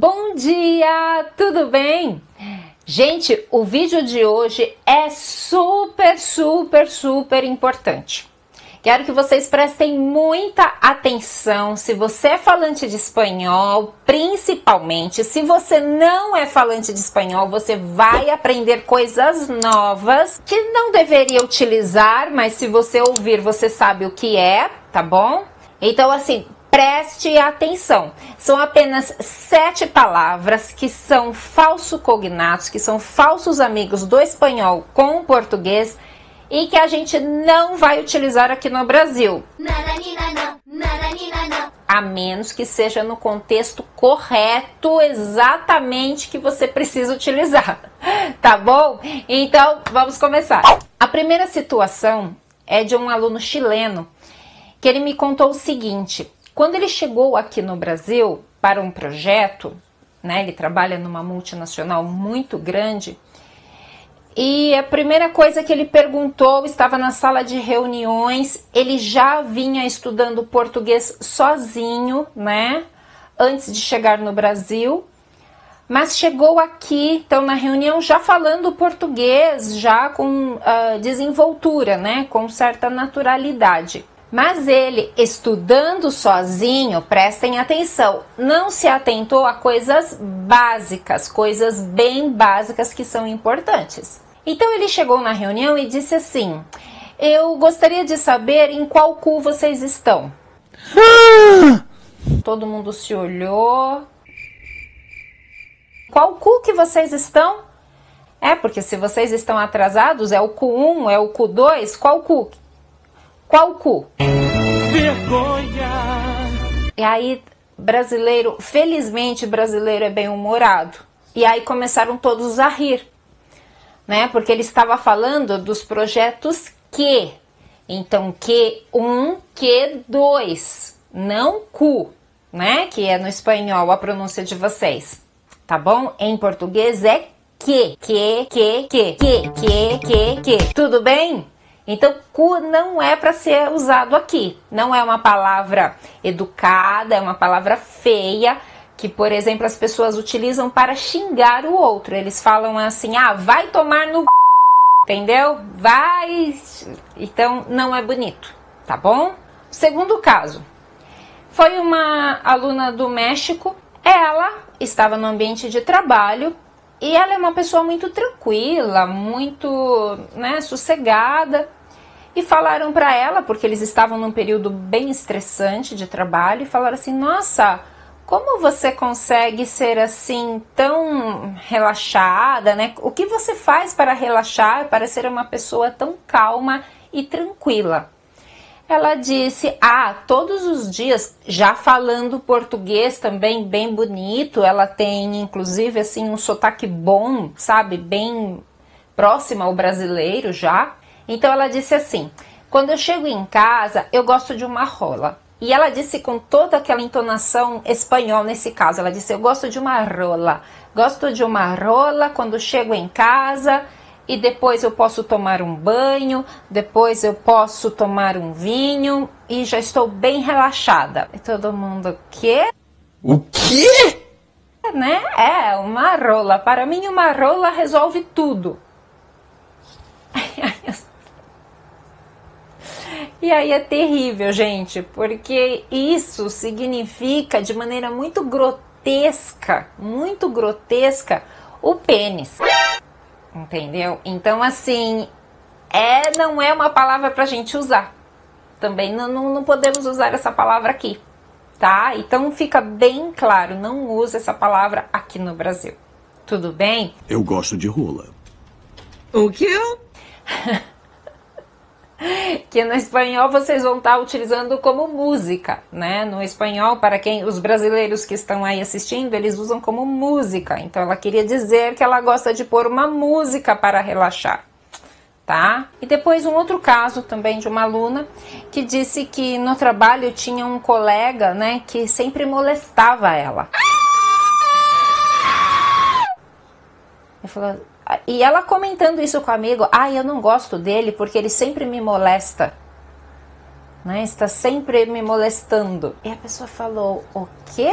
Bom dia, tudo bem? Gente, o vídeo de hoje é super importante. Quero que vocês prestem muita atenção. Se você é falante de espanhol, principalmente, se você não é falante de espanhol, você vai aprender coisas novas que não deveria utilizar, mas se você ouvir, você sabe o que é, tá bom? Então, assim, preste atenção. São apenas 7 palavras que são falso-cognatos, que são falsos amigos do espanhol com o português, e que a gente não vai utilizar aqui no Brasil. A menos que seja no contexto correto, exatamente que você precisa utilizar. Tá bom? Então, vamos começar. A primeira situação é de um aluno chileno, que ele me contou o seguinte: quando ele chegou aqui no Brasil para um projeto, né, ele trabalha numa multinacional muito grande, e a primeira coisa que ele perguntou, estava na sala de reuniões, ele já vinha estudando português sozinho, né, antes de chegar no Brasil, mas chegou aqui, então na reunião já falando português, já com desenvoltura, né, com certa naturalidade. Mas ele, estudando sozinho, prestem atenção, não se atentou a coisas básicas, coisas bem básicas que são importantes. Então ele chegou na reunião e disse assim: eu gostaria de saber em qual cu vocês estão. Todo mundo se olhou. Qual cu que vocês estão? Porque se vocês estão atrasados, é o Q1, é o Q2, qual cu? Qual cu? Vergonha! E aí, brasileiro, felizmente brasileiro é bem humorado. E aí começaram todos a rir, né? Porque ele estava falando dos projetos Q. Então, Q1, Q2, não cu, né? Que é no espanhol a pronúncia de vocês, tá bom? Em português é que. Tudo bem? Então, cu não é para ser usado aqui. Não é uma palavra educada, é uma palavra feia, que, por exemplo, as pessoas utilizam para xingar o outro. Eles falam assim: vai tomar no... Entendeu? Vai... Então, não é bonito, tá bom? Segundo caso, foi uma aluna do México. Ela estava no ambiente de trabalho e ela é uma pessoa muito tranquila, muito, né, sossegada. E falaram para ela, porque eles estavam num período bem estressante de trabalho, e falaram assim: nossa, como você consegue ser assim tão relaxada, né? O que você faz para relaxar, para ser uma pessoa tão calma e tranquila? Ela disse: todos os dias, já falando português também bem bonito, ela tem inclusive assim um sotaque bom, sabe, bem próximo ao brasileiro já. Então ela disse assim: quando eu chego em casa, eu gosto de uma rola. E ela disse com toda aquela entonação espanhol nesse caso, ela disse: eu gosto de uma rola. Gosto de uma rola quando chego em casa, e depois eu posso tomar um banho, depois eu posso tomar um vinho e já estou bem relaxada. E todo mundo: o quê? O quê? Né? Uma rola. Para mim, uma rola resolve tudo. E aí é terrível, gente, porque isso significa de maneira muito grotesca, o pênis. Entendeu? Então, assim, não é uma palavra pra gente usar. Também não podemos usar essa palavra aqui, tá? Então fica bem claro, não use essa palavra aqui no Brasil. Tudo bem? Eu gosto de rola. O quê? Que no espanhol vocês vão estar utilizando como música, né? No espanhol, para os brasileiros que estão aí assistindo, eles usam como música. Então ela queria dizer que ela gosta de pôr uma música para relaxar, tá? E depois um outro caso também de uma aluna que disse que no trabalho tinha um colega, né, que sempre molestava ela. E ela comentando isso com o amigo: eu não gosto dele porque ele sempre me molesta, né? Está sempre me molestando. E a pessoa falou: o quê?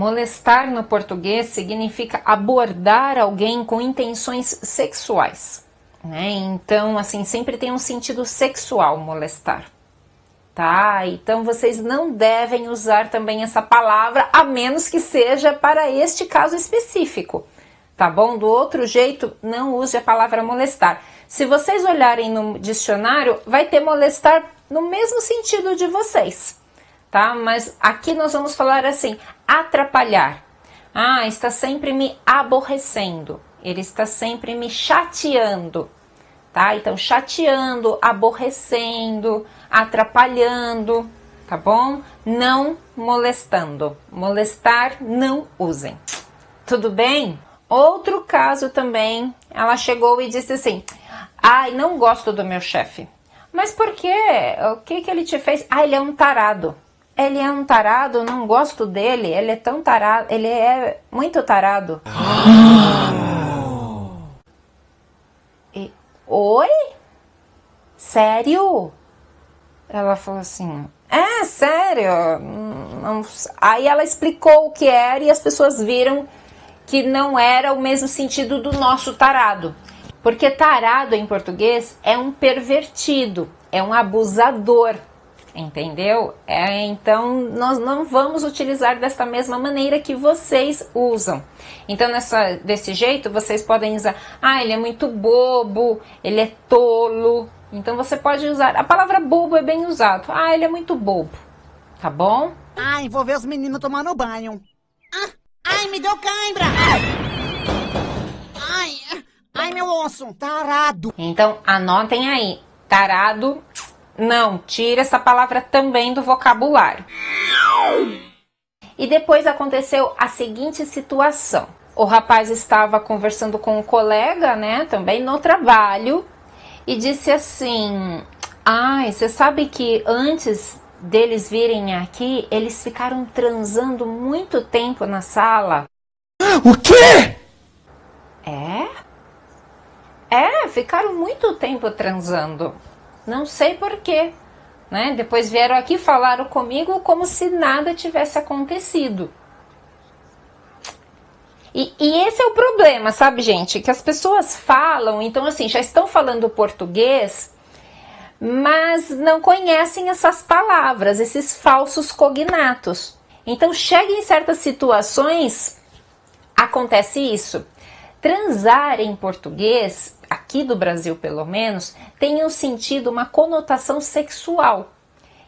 Molestar no português significa abordar alguém com intenções sexuais, né? Então, assim, sempre tem um sentido sexual molestar, tá? Então, vocês não devem usar também essa palavra, a menos que seja para este caso específico, tá bom? Do outro jeito, não use a palavra molestar. Se vocês olharem no dicionário, vai ter molestar no mesmo sentido de vocês, tá? Mas aqui nós vamos falar assim, atrapalhar. Ah, está sempre me aborrecendo. Ele está sempre me chateando, tá? Então, chateando, aborrecendo, atrapalhando, tá bom? Não molestando. Molestar, não usem. Tudo bem? Outro caso também, ela chegou e disse assim, ai, não gosto do meu chefe. Mas por quê? O que ele te fez? Ah, ele é um tarado. Ele é um tarado, não gosto dele, ele é tão tarado, ele é muito tarado. E, oi? Sério? Ela falou assim, é sério? Não. Aí ela explicou o que era e as pessoas viram que não era o mesmo sentido do nosso tarado. Porque tarado em português é um pervertido, é um abusador. Entendeu? Então, nós não vamos utilizar desta mesma maneira que vocês usam. Então, desse jeito, vocês podem usar, ah, ele é muito bobo, ele é tolo. Então, você pode usar, a palavra bobo é bem usado. Ah, ele é muito bobo, tá bom? Ai, vou ver os meninos tomando banho. Ai, me deu cãibra. Ai, meu osso, tarado. Então, anotem aí, tarado. Não, tira essa palavra também do vocabulário. E depois aconteceu a seguinte situação. O rapaz estava conversando com um colega, né, também no trabalho, e disse assim, ai, você sabe que antes deles virem aqui, eles ficaram transando muito tempo na sala? O quê? Ficaram muito tempo transando. Não sei porquê, né? Depois vieram aqui, falaram comigo como se nada tivesse acontecido. E esse é o problema, sabe, gente? Que as pessoas falam, então assim, já estão falando português, mas não conhecem essas palavras, esses falsos cognatos. Então chega em certas situações, acontece isso. Transar em português, aqui do Brasil pelo menos, tem um sentido, uma conotação sexual.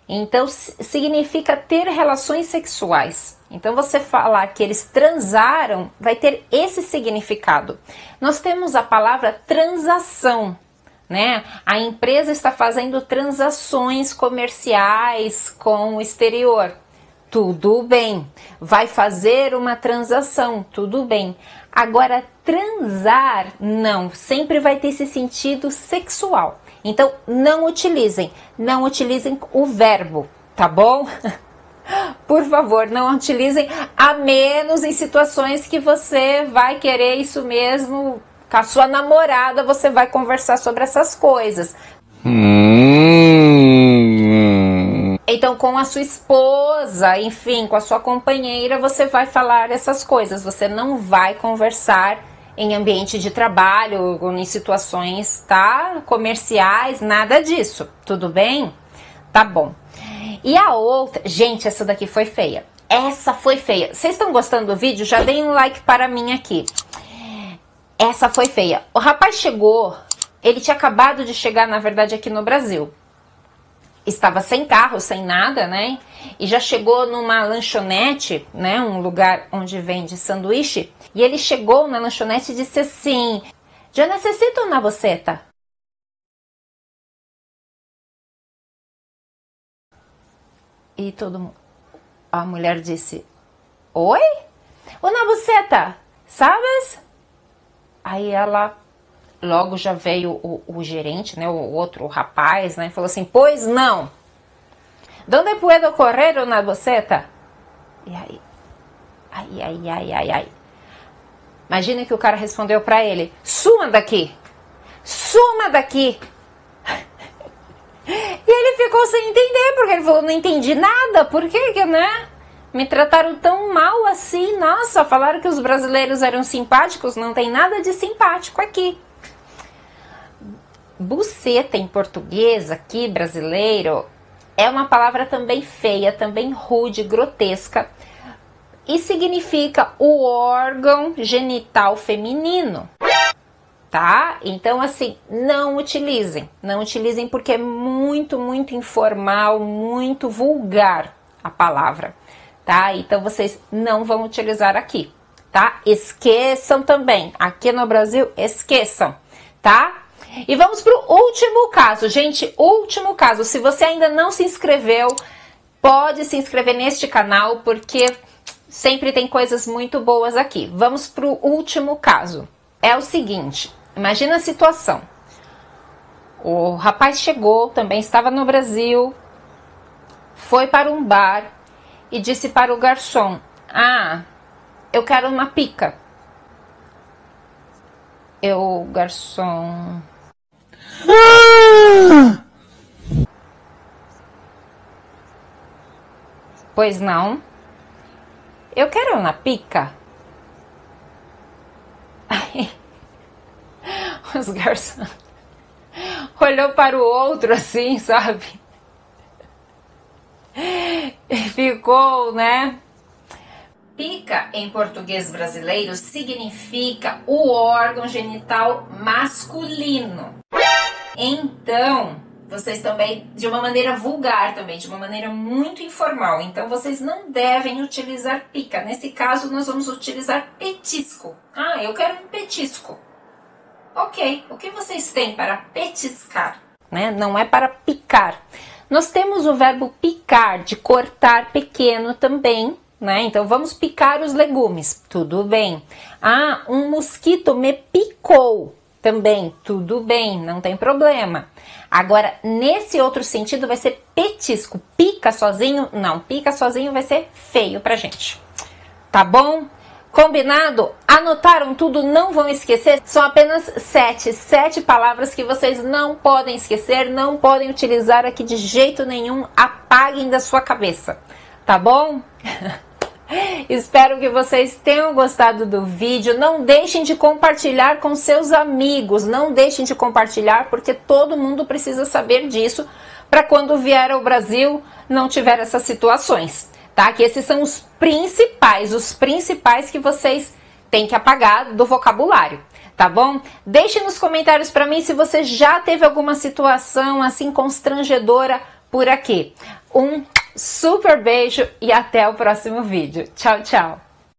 Então significa ter relações sexuais. Então você falar que eles transaram vai ter esse significado. Nós temos a palavra transação, né? A empresa está fazendo transações comerciais com o exterior. Tudo bem. Vai fazer uma transação, tudo bem. Agora, transar, não. Sempre vai ter esse sentido sexual. Então, não utilizem o verbo, tá bom? Por favor, não utilizem, a menos em situações que você vai querer isso mesmo, com a sua namorada, você vai conversar sobre essas coisas. Então, com a sua esposa, enfim, com a sua companheira, você vai falar essas coisas. Você não vai conversar em ambiente de trabalho, ou em situações, tá? Comerciais, nada disso. Tudo bem? Tá bom. E a outra... Gente, essa daqui foi feia. Essa foi feia. Vocês estão gostando do vídeo? Já deem um like para mim aqui. Essa foi feia. O rapaz chegou... Ele tinha acabado de chegar, na verdade, aqui no Brasil. Estava sem carro, sem nada, né? E já chegou numa lanchonete, né? Um lugar onde vende sanduíche. E ele chegou na lanchonete e disse assim: "Eu necessito uma boceta." E todo mundo... A mulher disse: "Oi? Uma boceta, sabes?" Aí ela... Logo já veio o gerente, né, o outro rapaz, né, falou assim: "Pois não. Donde puedo correr una boceta?" E aí, ai. Imagina que o cara respondeu para ele: "Suma daqui, suma daqui." E ele ficou sem entender, porque ele falou: "Não entendi nada, por que, né? Me trataram tão mal assim, nossa, falaram que os brasileiros eram simpáticos, não tem nada de simpático aqui. Buceta em português aqui, brasileiro, é uma palavra também feia, também rude, grotesca, e significa o órgão genital feminino, tá? Então, assim, não utilizem porque é muito, muito informal, muito vulgar a palavra, tá? Então, vocês não vão utilizar aqui, tá? Esqueçam também, aqui no Brasil, esqueçam, tá? E vamos para o último caso, gente, último caso. Se você ainda não se inscreveu, pode se inscrever neste canal, porque sempre tem coisas muito boas aqui. Vamos para o último caso. É o seguinte, imagina a situação. O rapaz chegou, também estava no Brasil, foi para um bar e disse para o garçom: ah, eu quero uma pica. O garçom... Pois não? Eu quero uma pica. Aí, os garçons olhou para o outro assim, sabe? E ficou, né? Pica em português brasileiro significa o órgão genital masculino. Então, vocês também, de uma maneira vulgar também, de uma maneira muito informal, então vocês não devem utilizar pica. Nesse caso, nós vamos utilizar petisco. Ah, eu quero um petisco. Ok, o que vocês têm para petiscar? Né? Não é para picar. Nós temos o verbo picar, de cortar pequeno também, né? Então, vamos picar os legumes. Tudo bem. Ah, um mosquito me picou. Também, tudo bem, não tem problema. Agora, nesse outro sentido, vai ser petisco. Pica sozinho? Não, pica sozinho vai ser feio pra gente. Tá bom? Combinado? Anotaram tudo? Não vão esquecer? São apenas 7 palavras que vocês não podem esquecer, não podem utilizar aqui de jeito nenhum. Apaguem da sua cabeça. Tá bom? Espero que vocês tenham gostado do vídeo. Não deixem de compartilhar com seus amigos. Não deixem de compartilhar, porque todo mundo precisa saber disso para quando vier ao Brasil não tiver essas situações, tá? Que esses são os principais que vocês têm que apagar do vocabulário, tá bom? Deixe nos comentários para mim se você já teve alguma situação assim constrangedora por aqui. Um super beijo e até o próximo vídeo. Tchau, tchau!